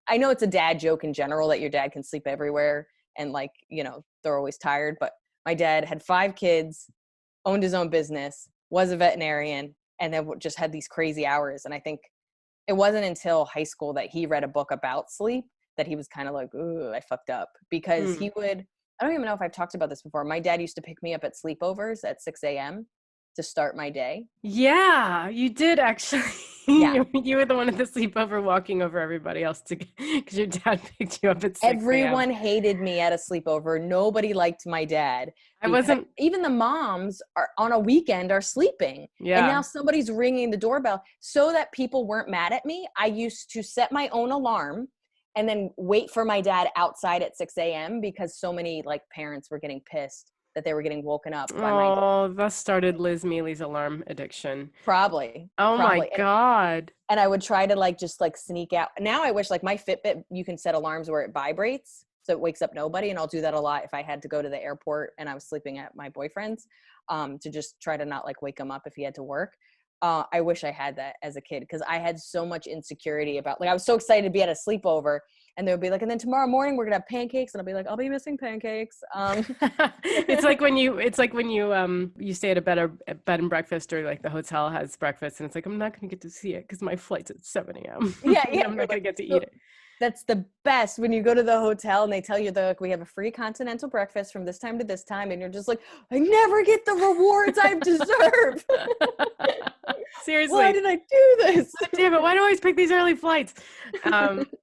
I know it's a dad joke in general that your dad can sleep everywhere and like, they're always tired. But my dad had 5 kids, owned his own business, was a veterinarian, and then just had these crazy hours. And I think it wasn't until high school that he read a book about sleep that he was kind of like, ooh, I fucked up. Because I don't even know if I've talked about this before. My dad used to pick me up at sleepovers at 6 a.m. to start my day. Yeah, you did actually. Yeah. You were the one at the sleepover walking over everybody else because your dad picked you up at 6 a.m. Everyone hated me at a sleepover. Nobody liked my dad I because wasn't, even the moms are on a weekend are sleeping. And now yeah. somebody's ringing the doorbell. So that people weren't mad at me, I used to set my own alarm and then wait for my dad outside at 6 a.m. because so many like parents were getting pissed that they were getting woken up by my dad. Oh, that started Liz Mealy's alarm addiction. Probably, Oh my probably. God. And I would try to like just like sneak out. Now I wish like my Fitbit, you can set alarms where it vibrates so it wakes up nobody, and I'll do that a lot if I had to go to the airport and I was sleeping at my boyfriend's, to just try to not like wake him up if he had to work. I wish I had that as a kid because I had so much insecurity about, like, I was so excited to be at a sleepover, and they would be like, and then tomorrow morning we're gonna have pancakes, and I'll be like, I'll be missing pancakes. It's like when you stay at a bed and breakfast, or like the hotel has breakfast, and it's like, I'm not gonna get to see it because my flight's at 7 a.m. Yeah, And yeah. I'm not gonna get to So eat it. that's the best when you go to the hotel and they tell you that, like, we have a free continental breakfast from this time to this time, and you're just like, I never get the rewards I deserve. Seriously. Why did I do this? Damn it, why do I always pick these early flights?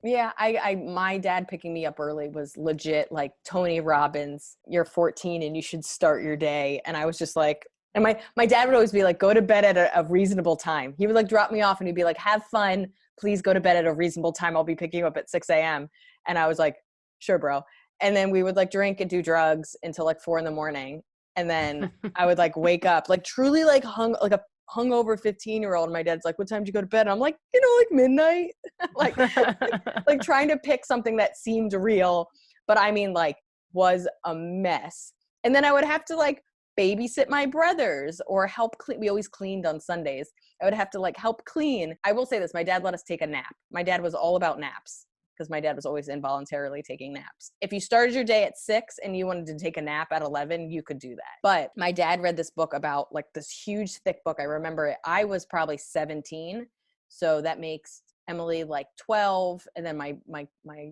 Yeah, my dad picking me up early was legit like Tony Robbins, you're 14 and you should start your day. And I was just like, and my dad would always be like, go to bed at a reasonable time. He would like drop me off and he'd be like, have fun. Please go to bed at a reasonable time. I'll be picking you up at 6 a.m. And I was like, sure, bro. And then we would like drink and do drugs until like 4 a.m. And then I would like wake up, like truly like hungover 15-year-old. And my dad's like, what time did you go to bed? And I'm like, like midnight. like trying to pick something that seemed real, but I mean like was a mess. And then I would have to like babysit my brothers or help clean. We always cleaned on Sundays. I would have to like help clean. I will say this, my dad let us take a nap. My dad was all about naps because my dad was always involuntarily taking naps. If you started your day at 6 and you wanted to take a nap at 11, you could do that. But my dad read this book about like this huge thick book. I remember it. I was probably 17. So that makes Emily like 12, and then my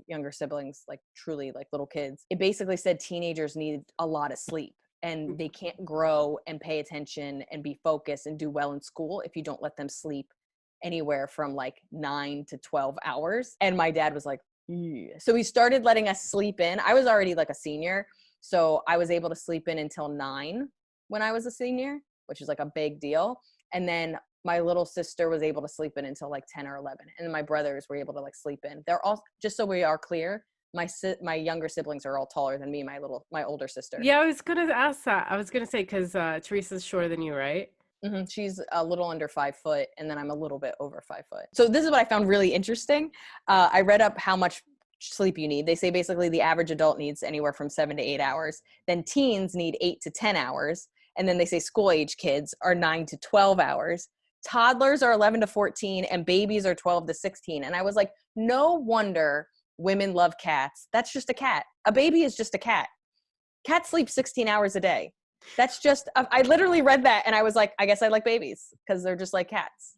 younger siblings like truly like little kids. It basically said teenagers need a lot of sleep and they can't grow and pay attention and be focused and do well in school if you don't let them sleep anywhere from like 9 to 12 hours. And my dad was like, yeah. So he started letting us sleep in. I was already like a senior, so I was able to sleep in until 9 when I was a senior, which is like a big deal. And then my little sister was able to sleep in until like 10 or 11. And then my brothers were able to like sleep in. They're all, just so we are clear, my younger siblings are all taller than me, my older sister. Yeah, I was gonna ask that. I was gonna say, because Teresa's shorter than you, right? Mm-hmm. She's a little under 5 foot, and then I'm a little bit over 5 foot. So this is what I found really interesting. I read up how much sleep you need. They say basically the average adult needs anywhere from 7 to 8 hours. Then teens need 8 to 10 hours. And then they say school age kids are 9 to 12 hours. Toddlers are 11 to 14, and babies are 12 to 16. And I was like, no wonder women love cats. That's just a cat. A baby is just a cat. Cats sleep 16 hours a day. That's just, I literally read that and I was like, I guess I like babies because they're just like cats.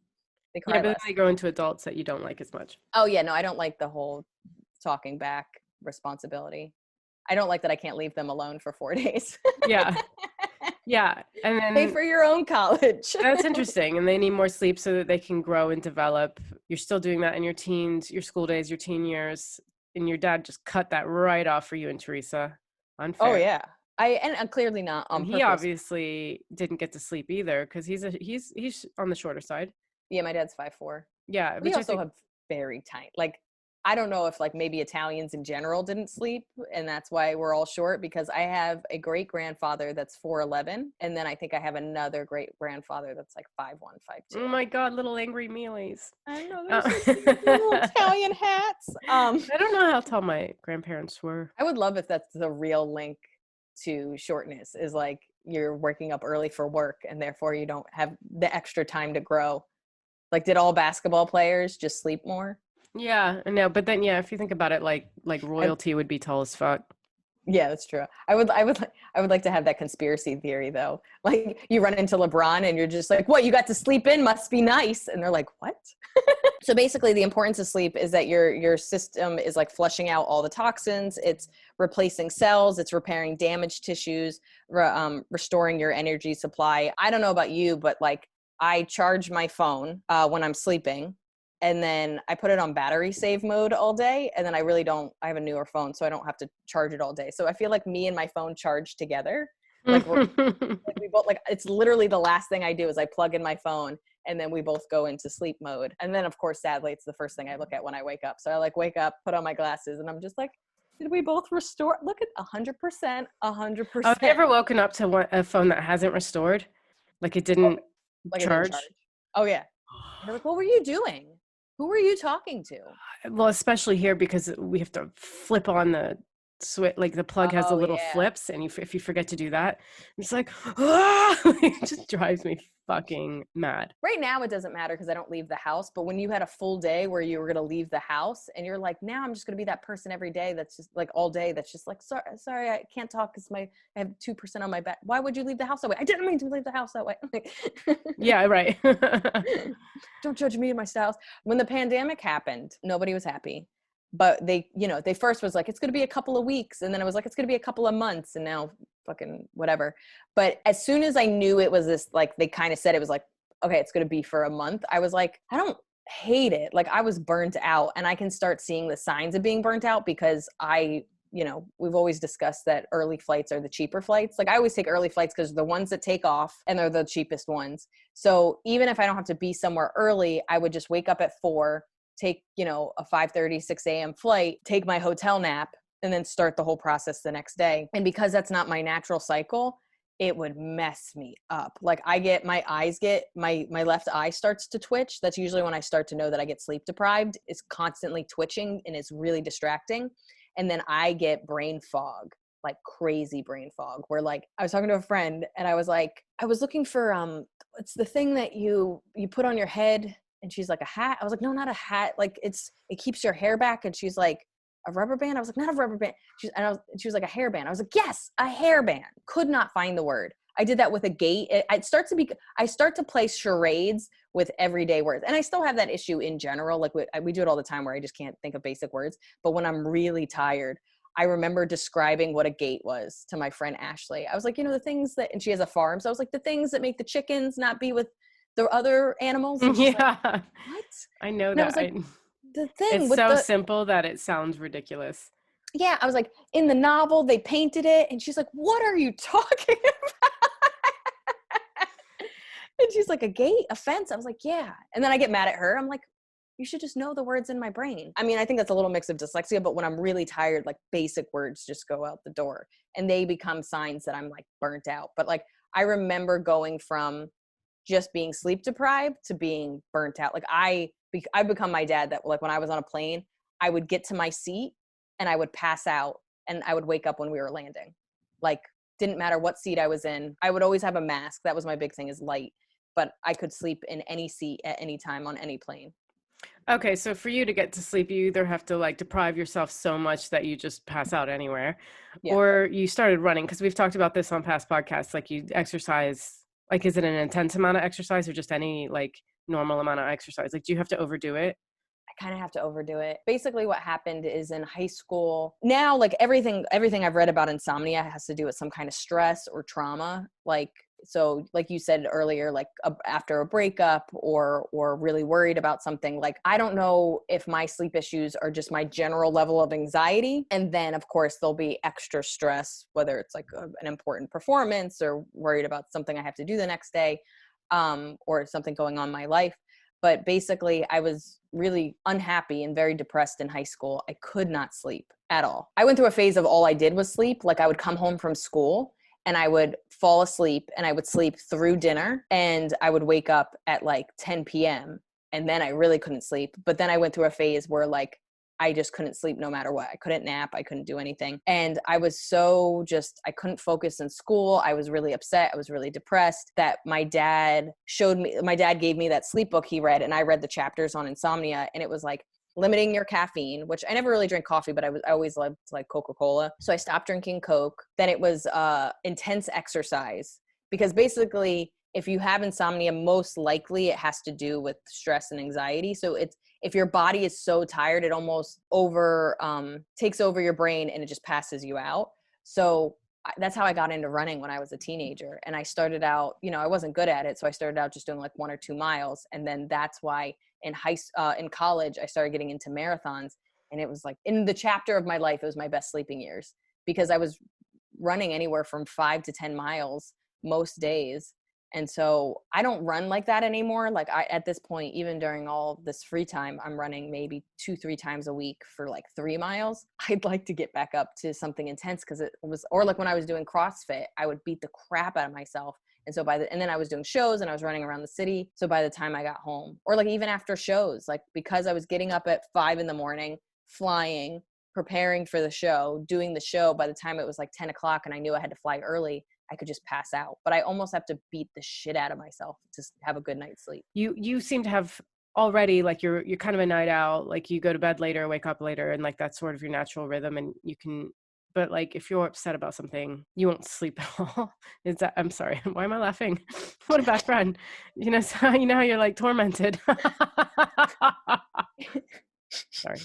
They cry Yeah, but then less. they grow into adults that you don't like as much. Oh yeah, no, I don't like the whole talking back responsibility. I don't like that I can't leave them alone for 4 days. Yeah. Yeah. And then Pay for your own college. that's interesting. And they need more sleep so that they can grow and develop. You're still doing that in your teens, your school days, your teen years. And your dad just cut that right off for you and Teresa. Unfair. Oh yeah. And clearly not on And he purpose. obviously didn't get to sleep either because he's on the shorter side. Yeah, my dad's 5'4". Yeah. We also have very tiny, like, I don't know if like maybe Italians in general didn't sleep and that's why we're all short, because I have a great grandfather that's 4'11", and then I think I have another great grandfather that's like 5'1", 5'2". Oh my God, little angry mealies. I know, they're so cute, little Italian hats. I don't know how tall my grandparents were. I would love if that's the real link to shortness, is like you're working up early for work and therefore you don't have the extra time to grow. Like, did all basketball players just sleep more? Yeah, no, but then yeah, if you think about it, like royalty would be tall as fuck. Yeah, that's true. I would like to have that conspiracy theory though. Like you run into LeBron and you're just like, "What? You got to sleep in? Must be nice." And they're like, "What?" So basically the importance of sleep is that your system is like flushing out all the toxins, it's replacing cells, it's repairing damaged tissues, restoring your energy supply. I don't know about you, but like I charge my phone when I'm sleeping, and then I put it on battery save mode all day, and then I have a newer phone, so I don't have to charge it all day. So I feel like me and my phone charge together. Like we both, like it's literally the last thing I do is I plug in my phone, and then we both go into sleep mode. And then of course, sadly, it's the first thing I look at when I wake up. So I like wake up, put on my glasses, and I'm just like, did we both restore? Look at 100%, Have you 100%. ever woken up to a phone that hasn't restored? Like it didn't Like it didn't charge. charge? Oh yeah. You're like, what were you doing? Who were you talking to? Well, especially here because we have to flip on the switch, like the plug has the Oh little yeah. flips, and if you forget to do that, it's like, ah! It just drives me fucking mad. Right now it doesn't matter because I don't leave the house, but when you had a full day where you were going to leave the house and you're like, now I'm just going to be that person every day that's just like all day that's just like, sorry, I can't talk because I have 2% on my back. Why would you leave the house that way? I didn't mean to leave the house that way. Yeah, right. Don't judge me and my styles. When the pandemic happened, nobody was happy. But they first was like, it's going to be a couple of weeks. And then it was like, it's going to be a couple of months. And now fucking whatever. But as soon as I knew it was this, like they kind of said it was like, okay, it's going to be for a month. I was like, I don't hate it. Like I was burnt out, and I can start seeing the signs of being burnt out because we've always discussed that early flights are the cheaper flights. Like I always take early flights because they're the ones that take off and they're the cheapest ones. So even if I don't have to be somewhere early, I would just wake up at 4, take, a 5:30, 6 a.m. flight, take my hotel nap, and then start the whole process the next day. And because that's not my natural cycle, it would mess me up. Like my left eye starts to twitch. That's usually when I start to know that I get sleep deprived. It's constantly twitching and it's really distracting. And then I get brain fog, like crazy brain fog, where like I was talking to a friend and I was like, I was looking for it's the thing that you put on your head. And she's like, a hat? I was like, no, not a hat. Like it keeps your hair back. And she's like, a rubber band? I was like, not a rubber band. She was like, a hairband. I was like, yes, a hairband. Could not find the word. I did that with a gate. I start to play charades with everyday words. And I still have that issue in general. Like we do it all the time where I just can't think of basic words. But when I'm really tired, I remember describing what a gate was to my friend Ashley. I was like, the things that, and she has a farm. So I was like, the things that make the chickens not be with the other animals. And she's Yeah. like, what? I know And I that. was like, the thing It's with so simple that it sounds ridiculous. yeah, I was like, in the novel, they painted it. And she's like, what are you talking about? And she's like, a gate, a fence. I was like, yeah. And then I get mad at her. I'm like, you should just know the words in my brain. I mean, I think that's a little mix of dyslexia, but when I'm really tired, like basic words just go out the door and they become signs that I'm like burnt out. But like, I remember going from just being sleep deprived to being burnt out. Like I've become my dad that like when I was on a plane, I would get to my seat and I would pass out and I would wake up when we were landing. Like didn't matter what seat I was in. I would always have a mask. That was my big thing is light, but I could sleep in any seat at any time on any plane. Okay, so for you to get to sleep, you either have to like deprive yourself so much that you just pass out anywhere, Yeah. or you started running, because we've talked about this on past podcasts. Like you exercise, like is it an intense amount of exercise or just any like normal amount of exercise? Like do you have to overdo it? I kind of have to overdo it. Basically what happened is in high school, now like everything I've read about insomnia has to do with some kind of stress or trauma. So like you said earlier, like after a breakup or really worried about something, like I don't know if my sleep issues are just my general level of anxiety. And then of course there'll be extra stress, whether it's like an important performance or worried about something I have to do the next day, or something going on in my life. But basically I was really unhappy and very depressed in high school. I could not sleep at all. I went through a phase of all I did was sleep. Like I would come home from school and I would fall asleep and I would sleep through dinner and I would wake up at like 10 p.m. and then I really couldn't sleep. But then I went through a phase where like I just couldn't sleep no matter what. I couldn't nap. I couldn't do anything. And I was I couldn't focus in school. I was really upset. I was really depressed that my dad gave me that sleep book he read and I read the chapters on insomnia. And it was like, limiting your caffeine, which I never really drink coffee, but I always loved like Coca-Cola. So I stopped drinking Coke. Then it was intense exercise, because basically if you have insomnia, most likely it has to do with stress and anxiety. So if your body is so tired, it almost takes over your brain and it just passes you out. So that's how I got into running when I was a teenager. And I started out, I wasn't good at it. So I started out just doing like 1 or 2 miles. And then that's why in college, I started getting into marathons. And it was like in the chapter of my life, it was my best sleeping years, because I was running anywhere from 5 to 10 miles most days. And so I don't run like that anymore. Like at this point, even during all this free time, I'm running maybe 2-3 times a week for like 3 miles. I'd like to get back up to something intense, because it was, or like when I was doing CrossFit, I would beat the crap out of myself. And so and then I was doing shows and I was running around the city. So by the time I got home, or like even after shows, like because I was getting up at 5 a.m, flying, preparing for the show, doing the show, by the time it was like 10 o'clock and I knew I had to fly early, I could just pass out. But I almost have to beat the shit out of myself to have a good night's sleep. You seem to have already, like you're kind of a night owl, like you go to bed later, wake up later, and like that's sort of your natural rhythm, and you can, but like if you're upset about something, you won't sleep at all. I'm sorry, why am I laughing? What a bad friend. So how you're like tormented. Sorry.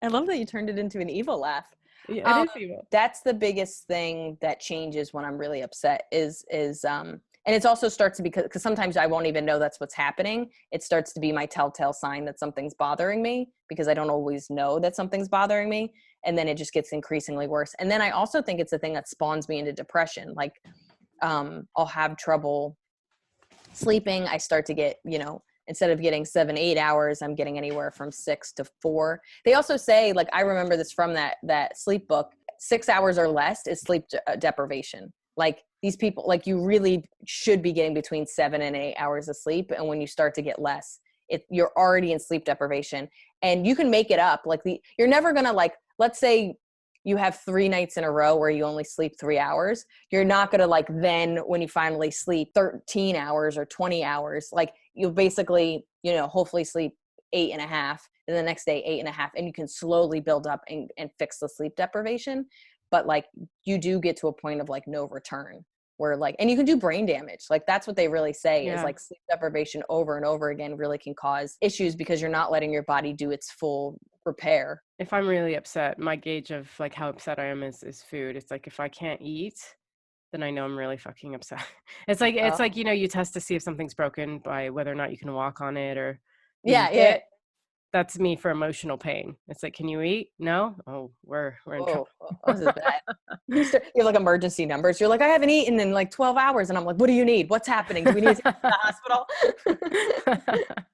I love that you turned it into an evil laugh. Yeah, it is evil. That's the biggest thing that changes when I'm really upset is and it also starts to be, because sometimes I won't even know that's what's happening. It starts to be my telltale sign that something's bothering me, because I don't always know that something's bothering me. And then it just gets increasingly worse. And then I also think it's a thing that spawns me into depression. Like I'll have trouble sleeping. I start to get, instead of getting 7-8 hours, I'm getting anywhere from 6 to 4. They also say, like, I remember this from that sleep book, 6 hours or less is sleep deprivation. Like these people, like you really should be getting between 7 and 8 hours of sleep. And when you start to get less, you're already in sleep deprivation, and you can make it up. Like you're never going to, like, let's say you have 3 nights in a row where you only sleep 3 hours. You're not going to, like, then when you finally sleep 13 hours or 20 hours, like you'll basically, hopefully sleep 8.5, and the next day 8.5, and you can slowly build up and fix the sleep deprivation. But like you do get to a point of like no return, where like, and you can do brain damage. Like that's what they really say is like sleep deprivation over and over again really can cause issues, because you're not letting your body do its full repair. If I'm really upset, my gauge of like how upset I am is food. It's like if I can't eat, then I know I'm really fucking upset. It's like you test to see if something's broken by whether or not you can walk on it or yeah. That's me for emotional pain. It's like, can you eat? No? Oh, we're in trouble. This is bad. You have like emergency numbers. You're like, I haven't eaten in like 12 hours. And I'm like, what do you need? What's happening? Do we need to take you to the hospital?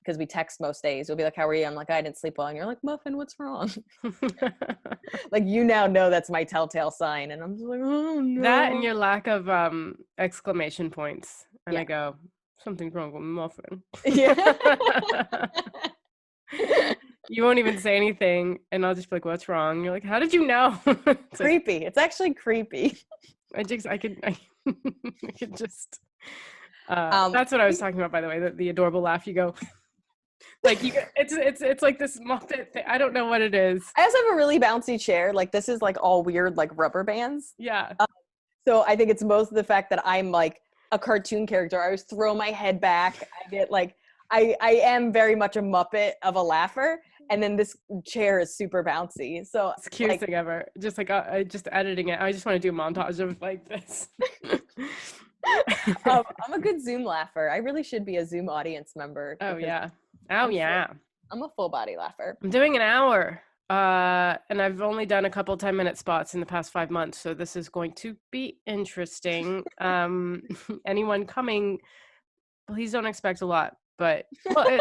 Because we text most days. We'll be like, how are you? I'm like, I didn't sleep well. And you're like, Muffin, what's wrong? Like, now know that's my telltale sign. And I'm just like, oh no. That and your lack of exclamation points. And I go, something's wrong with Muffin. Yeah. You won't even say anything, and I'll just be like, what's wrong? You're like, how did you know? It's creepy. It's actually creepy. I could just that's what I was talking about, by the way, the adorable laugh. You go like it's like this Muppet thing. I don't know what it is. I also have a really bouncy chair. Like this is like all weird like rubber bands. Yeah. So I think it's most of the fact that I'm like a cartoon character. I always throw my head back. I get like I am very much a Muppet of a laugher. And then this chair is super bouncy. So it's the cutest thing ever. Just like just editing it. I just want to do a montage of like this. I'm a good Zoom laugher. I really should be a Zoom audience member. Oh yeah. I'm a full body laugher. I'm doing an hour. And I've only done a couple 10-minute spots in the past 5 months. So this is going to be interesting. Anyone coming, please don't expect a lot. But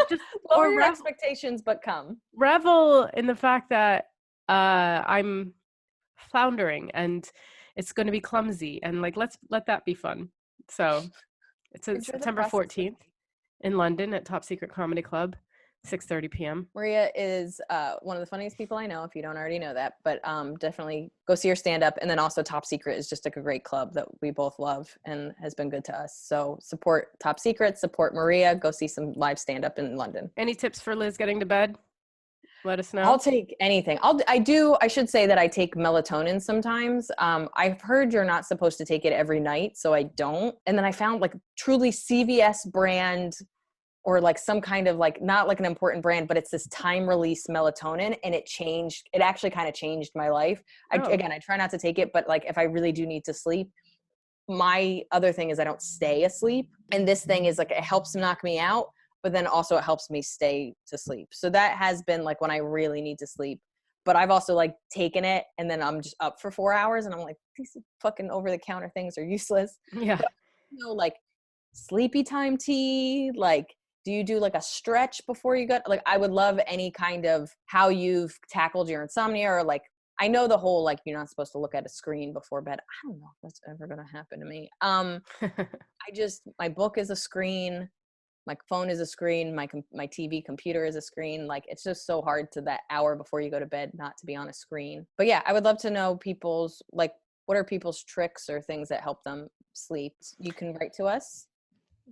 just lower your expectations, but come. Revel in the fact that I'm floundering and it's going to be clumsy, and like let that be fun. So it's September 14th in London at Top Secret Comedy Club, 6:30 p.m. Maria is one of the funniest people I know, if you don't already know that, but definitely go see her stand up. And then also Top Secret is just like a great club that we both love and has been good to us. So support Top Secret, support Maria, go see some live stand up in London. Any tips for Liz getting to bed? let us I'll know. take anything. I should say that I take melatonin sometimes. I've heard you're not supposed to take it every night, so I don't. And then I found like truly CVS brand, or like some kind of like, not like an important brand, but it's this time release melatonin, and it actually kind of changed my life. Oh, Again, I try not to take it, but like if I really do need to sleep, my other thing is I don't stay asleep. And this thing is like, it helps knock me out, but then also it helps me stay to sleep. So that has been like when I really need to sleep. But I've also like taken it and then I'm just up for 4 hours and I'm like, these fucking over the counter things are useless. yeah. But like sleepy time tea, like do you do like a stretch before you go? Like I would love any kind of how you've tackled your insomnia, or like I know the whole like you're not supposed to look at a screen before bed. I don't know if that's ever gonna happen to me. My book is a screen, my phone is a screen, my TV computer is a screen. Like it's just so hard to that hour before you go to bed not to be on a screen. But yeah, I would love to know people's like what are people's tricks or things that help them sleep. You can write to us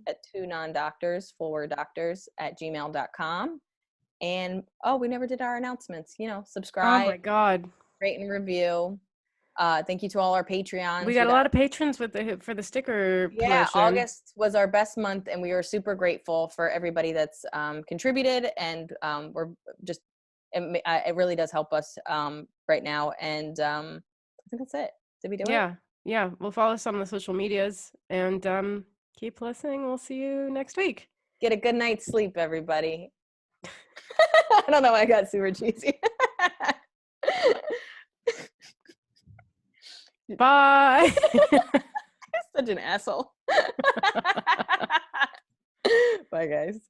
at 2nondoctors, full-word doctors @gmail.com. And we never did our announcements. Oh Subscribe, my God. rate and review. Thank you to all our We Patreons. got a lot of patrons for the sticker Yeah, promotion. August was our best month, and we are super grateful for everybody that's contributed, and we're just it really does help us right now. And I think that's it. Did we do it? Yeah. Yeah. We'll follow us on the social medias and keep listening. We'll see you next week. Get a good night's sleep, everybody. I don't know why I got super cheesy. Bye. Such an asshole. Bye, guys.